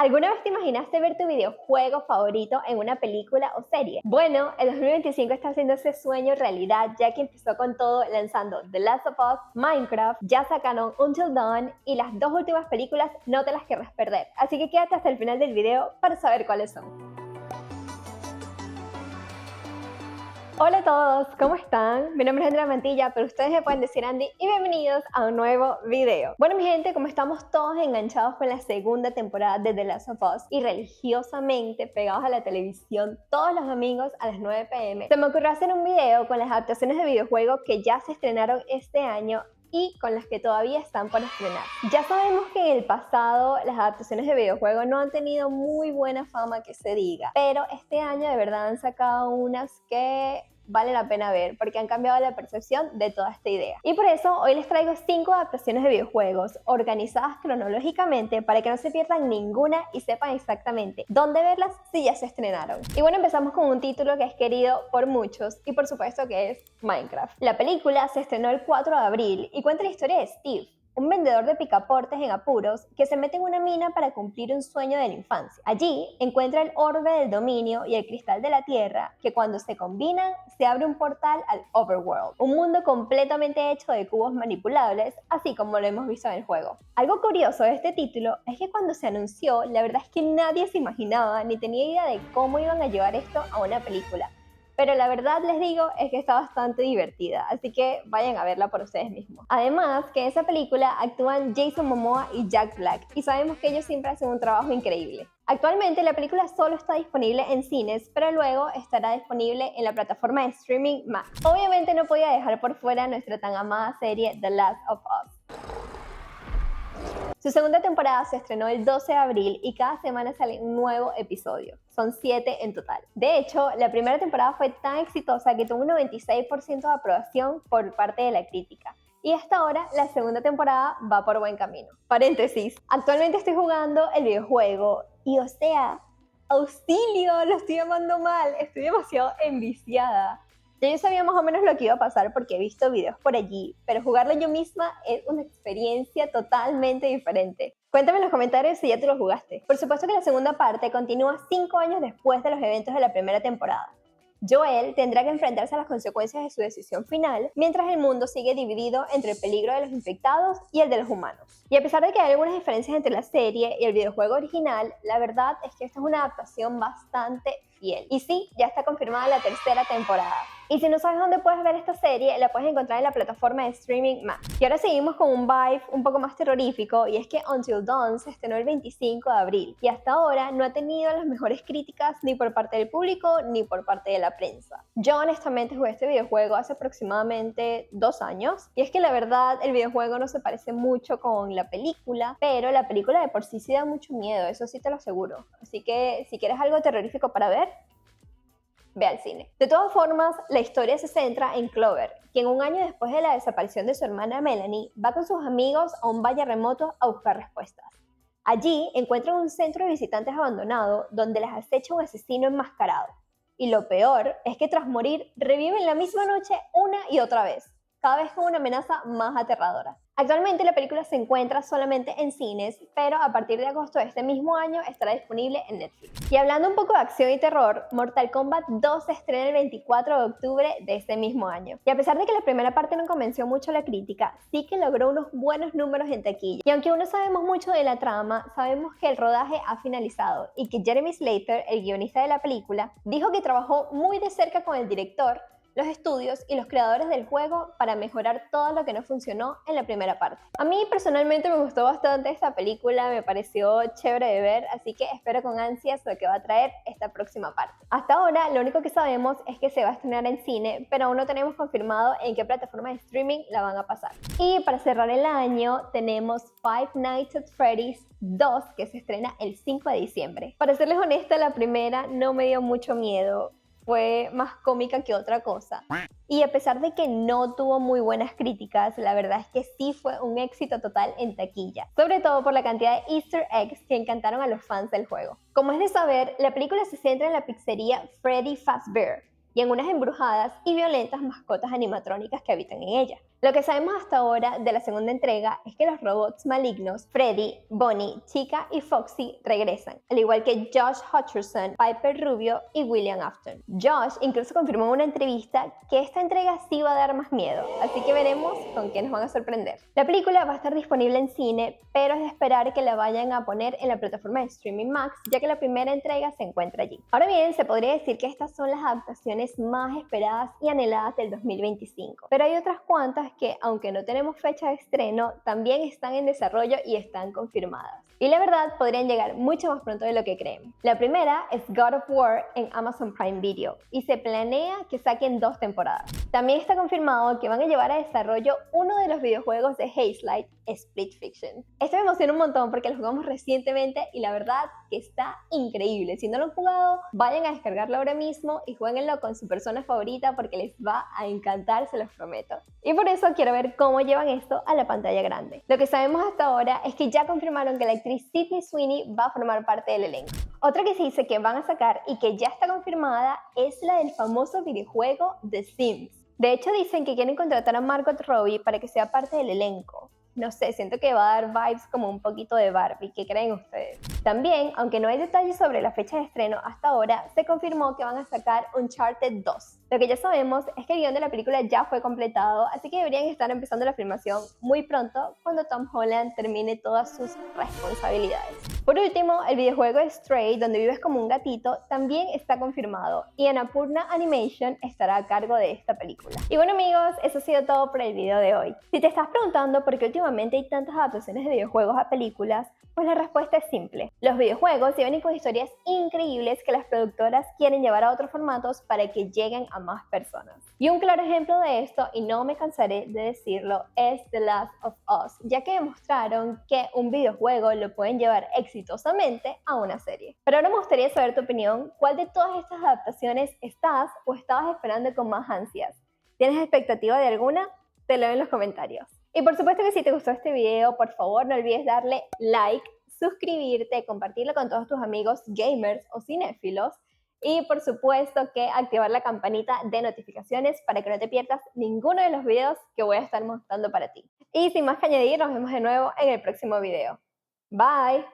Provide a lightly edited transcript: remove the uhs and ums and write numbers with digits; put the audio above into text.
¿Alguna vez te imaginaste ver tu videojuego favorito en una película o serie? Bueno, el 2025 está haciendo ese sueño realidad, ya que empezó con todo lanzando The Last of Us, Minecraft, ya sacaron Until Dawn y las dos últimas películas no te las querrás perder. Así que quédate hasta el final del video para saber cuáles son. Hola a todos, ¿cómo están? Mi nombre es Andrea Mantilla, pero ustedes me pueden decir Andy y bienvenidos a un nuevo video. Bueno, mi gente, como estamos todos enganchados con la segunda temporada de The Last of Us y religiosamente pegados a la televisión todos los domingos a las 9 p.m., se me ocurrió hacer un video con las adaptaciones de videojuegos que ya se estrenaron este año y con las que todavía están por estrenar. Ya sabemos que en el pasado las adaptaciones de videojuegos no han tenido muy buena fama que se diga, pero este año de verdad han sacado unas que vale la pena ver porque han cambiado la percepción de toda esta idea. Y por eso hoy les traigo 5 adaptaciones de videojuegos organizadas cronológicamente para que no se pierdan ninguna y sepan exactamente dónde verlas si ya se estrenaron. Y bueno, empezamos con un título que es querido por muchos y por supuesto que es Minecraft. La película se estrenó el 4 de abril y cuenta la historia de Steve, un vendedor de picaportes en apuros que se mete en una mina para cumplir un sueño de la infancia. Allí encuentra el orbe del dominio y el cristal de la tierra, que cuando se combinan se abre un portal al Overworld, un mundo completamente hecho de cubos manipulables, así como lo hemos visto en el juego. Algo curioso de este título es que cuando se anunció, la verdad es que nadie se imaginaba ni tenía idea de cómo iban a llevar esto a una película. Pero la verdad les digo es que está bastante divertida, así que vayan a verla por ustedes mismos. Además que en esa película actúan Jason Momoa y Jack Black y sabemos que ellos siempre hacen un trabajo increíble. Actualmente la película solo está disponible en cines, pero luego estará disponible en la plataforma de streaming Max. Obviamente no podía dejar por fuera nuestra tan amada serie The Last of Us. Su segunda temporada se estrenó el 12 de abril y cada semana sale un nuevo episodio. Son 7 en total. De hecho, la primera temporada fue tan exitosa que tuvo un 96% de aprobación por parte de la crítica. Y hasta ahora la segunda temporada va por buen camino. Paréntesis, actualmente estoy jugando el videojuego y auxilio, lo estoy llamando mal, estoy demasiado enviciada. Ya yo sabía más o menos lo que iba a pasar porque he visto videos por allí, pero jugarlo yo misma es una experiencia totalmente diferente. Cuéntame en los comentarios si ya tú lo jugaste. Por supuesto que la segunda parte continúa 5 años después de los eventos de la primera temporada. Joel tendrá que enfrentarse a las consecuencias de su decisión final, mientras el mundo sigue dividido entre el peligro de los infectados y el de los humanos. Y a pesar de que hay algunas diferencias entre la serie y el videojuego original, la verdad es que esta es una adaptación bastante fiel. Y sí, ya está confirmada la tercera temporada. Y si no sabes dónde puedes ver esta serie, la puedes encontrar en la plataforma de streaming Max. Y ahora seguimos con un vibe un poco más terrorífico, y es que Until Dawn se estrenó el 25 de abril y hasta ahora no ha tenido las mejores críticas ni por parte del público ni por parte de la prensa. Yo honestamente jugué este videojuego hace aproximadamente 2 años, y es que la verdad el videojuego no se parece mucho con la película, pero la película de por sí da mucho miedo, eso sí te lo aseguro. Así que si quieres algo terrorífico para ver, ve al cine. De todas formas, la historia se centra en Clover, quien un año después de la desaparición de su hermana Melanie, va con sus amigos a un valle remoto a buscar respuestas. Allí encuentran un centro de visitantes abandonado donde las acecha un asesino enmascarado. Y lo peor es que tras morir reviven la misma noche una y otra vez, cada vez con una amenaza más aterradora. Actualmente la película se encuentra solamente en cines, pero a partir de agosto de este mismo año estará disponible en Netflix. Y hablando un poco de acción y terror, Mortal Kombat 2 se estrena el 24 de octubre de este mismo año. Y a pesar de que la primera parte no convenció mucho a la crítica, sí que logró unos buenos números en taquilla. Y aunque aún no sabemos mucho de la trama, sabemos que el rodaje ha finalizado y que Jeremy Slater, el guionista de la película, dijo que trabajó muy de cerca con el director, los estudios y los creadores del juego para mejorar todo lo que no funcionó en la primera parte. A mí personalmente me gustó bastante esta película, me pareció chévere de ver, así que espero con ansias lo que va a traer esta próxima parte. Hasta ahora lo único que sabemos es que se va a estrenar en cine, pero aún no tenemos confirmado en qué plataforma de streaming la van a pasar. Y para cerrar el año tenemos Five Nights at Freddy's 2, que se estrena el 5 de diciembre. Para serles honesta, la primera no me dio mucho miedo. Fue más cómica que otra cosa. Y a pesar de que no tuvo muy buenas críticas, la verdad es que sí fue un éxito total en taquilla, sobre todo por la cantidad de easter eggs que encantaron a los fans del juego. Como es de saber, la película se centra en la pizzería Freddy Fazbear, y en unas embrujadas y violentas mascotas animatrónicas que habitan en ella. Lo que sabemos hasta ahora de la segunda entrega es que los robots malignos Freddy, Bonnie, Chica y Foxy regresan, al igual que Josh Hutcherson, Piper Rubio y William Afton. Josh incluso confirmó en una entrevista que esta entrega sí va a dar más miedo, así que veremos con qué nos van a sorprender. La película va a estar disponible en cine, pero es de esperar que la vayan a poner en la plataforma de streaming Max, ya que la primera entrega se encuentra allí. Ahora bien, se podría decir que estas son las adaptaciones más esperadas y anheladas del 2025, pero hay otras cuantas que, aunque no tenemos fecha de estreno, también están en desarrollo y están confirmadas. Y la verdad, podrían llegar mucho más pronto de lo que creemos. La primera es God of War en Amazon Prime Video y se planea que saquen 2 temporadas. También está confirmado que van a llevar a desarrollo uno de los videojuegos de Hazelight, Split Fiction. Esto me emociona un montón porque lo jugamos recientemente y la verdad que está increíble. Si no lo han jugado, vayan a descargarlo ahora mismo y jueguenlo con su persona favorita porque les va a encantar, se los prometo. Y por eso quiero ver cómo llevan esto a la pantalla grande. Lo que sabemos hasta ahora es que ya confirmaron que la actriz Sydney Sweeney va a formar parte del elenco. Otra que se dice que van a sacar y que ya está confirmada es la del famoso videojuego The Sims. De hecho, dicen que quieren contratar a Margot Robbie para que sea parte del elenco. No sé, siento que va a dar vibes como un poquito de Barbie. ¿Qué creen ustedes? También, aunque no hay detalles sobre la fecha de estreno hasta ahora, se confirmó que van a sacar Uncharted 2. Lo que ya sabemos es que el guión de la película ya fue completado, así que deberían estar empezando la filmación muy pronto cuando Tom Holland termine todas sus responsabilidades. Por último, el videojuego Stray, donde vives como un gatito, también está confirmado y Annapurna Animation estará a cargo de esta película. Y bueno amigos, eso ha sido todo por el video de hoy. Si te estás preguntando por qué últimamente hay tantas adaptaciones de videojuegos a películas, pues la respuesta es simple. Los videojuegos vienen con historias increíbles que las productoras quieren llevar a otros formatos para que lleguen a más personas. Y un claro ejemplo de esto, y no me cansaré de decirlo, es The Last of Us, ya que demostraron que un videojuego lo pueden llevar exitosamente a una serie. Pero ahora me gustaría saber tu opinión, ¿cuál de todas estas adaptaciones estás o estabas esperando con más ansias? ¿Tienes expectativa de alguna? Te lo leo en los comentarios. Y por supuesto que si te gustó este video, por favor no olvides darle like, suscribirte, compartirlo con todos tus amigos gamers o cinéfilos y por supuesto que activar la campanita de notificaciones para que no te pierdas ninguno de los videos que voy a estar mostrando para ti. Y sin más que añadir, nos vemos de nuevo en el próximo video. Bye.